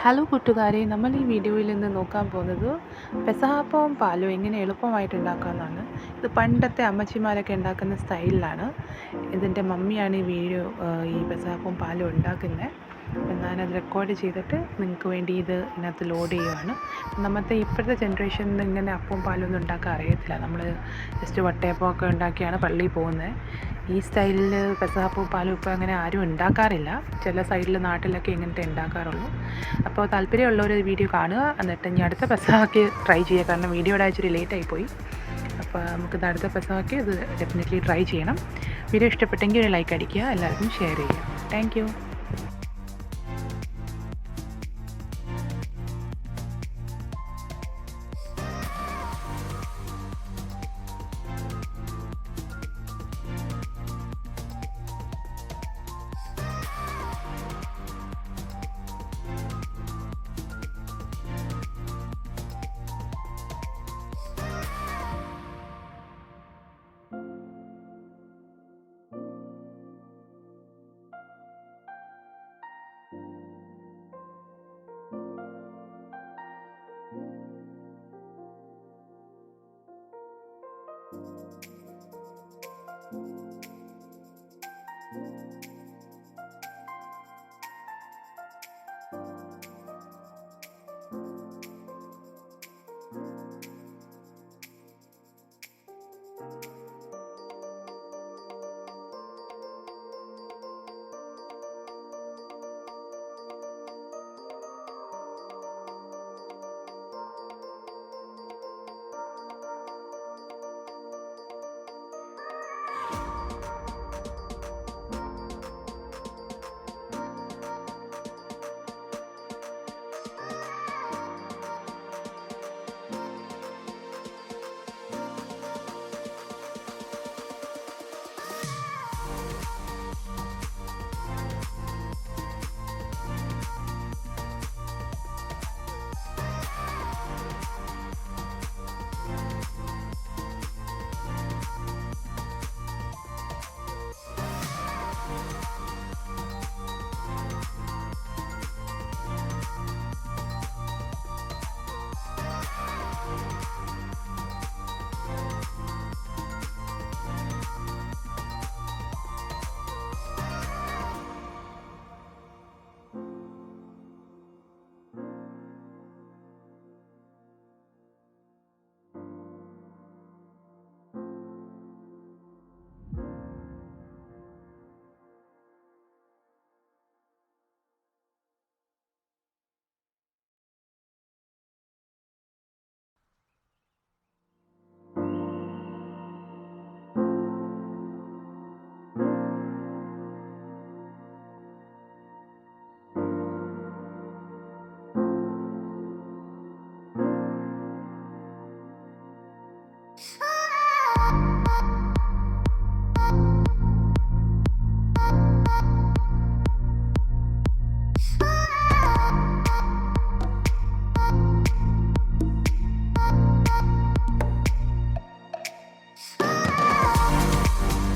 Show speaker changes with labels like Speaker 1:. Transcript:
Speaker 1: Hello കൂട്ടുകാരെ, നമ്മൾ ഈ വീഡിയോയിൽ നിന്ന് നോക്കാൻ പോകുന്നത് പെസഹാപ്പവും പാലും എങ്ങനെ എളുപ്പമായിട്ട് ഉണ്ടാക്കാമെന്നാണ്. ഇത് പണ്ടത്തെ അമ്മച്ചിമാരൊക്കെ ഉണ്ടാക്കുന്ന സ്റ്റൈലിലാണ്. ഇതിൻ്റെ മമ്മിയാണ് ഈ വീഡിയോ ഈ പെസഹാപ്പവും പാലും ഉണ്ടാക്കുന്നത്. ഞാനത് റെക്കോർഡ് ചെയ്തിട്ട് നിങ്ങൾക്ക് വേണ്ടി ഇതിനകത്ത് ലോഡ് ചെയ്യുവാണ്. നമ്മത്തെ ഇപ്പോഴത്തെ ജനറേഷനിൽ ഇങ്ങനെ അപ്പവും പാലും ഒന്നും ഉണ്ടാക്കാൻ അറിയത്തില്ല. നമ്മൾ ജസ്റ്റ് വട്ടയപ്പമൊക്കെ ഉണ്ടാക്കിയാണ് പള്ളിയിൽ പോകുന്നത്. ഈ സ്റ്റൈലിൽ പെസഹാപ്പവും പാലും ഇപ്പോൾ അങ്ങനെ ആരും ഉണ്ടാക്കാറില്ല. ചില സൈഡിൽ നാട്ടിലൊക്കെ ഇങ്ങനത്തെ ഉണ്ടാക്കാറുള്ളൂ. അപ്പോൾ താല്പര്യമുള്ളവർ വീഡിയോ കാണുക, എന്നിട്ട് ഇനി അടുത്ത പെസഹാക്ക് ട്രൈ ചെയ്യുക. കാരണം വീഡിയോയുടെ ഇച്ചിരി ലേറ്റായിപ്പോയി. അപ്പോൾ നമുക്കിത് അടുത്ത പെസഹാക്ക് ഇത് ഡെഫിനറ്റ്ലി ട്രൈ ചെയ്യണം. വീഡിയോ ഇഷ്ടപ്പെട്ടെങ്കിൽ ഒരു ലൈക്ക് അടിക്കുക, എല്ലാവർക്കും ഷെയർ ചെയ്യുക. താങ്ക്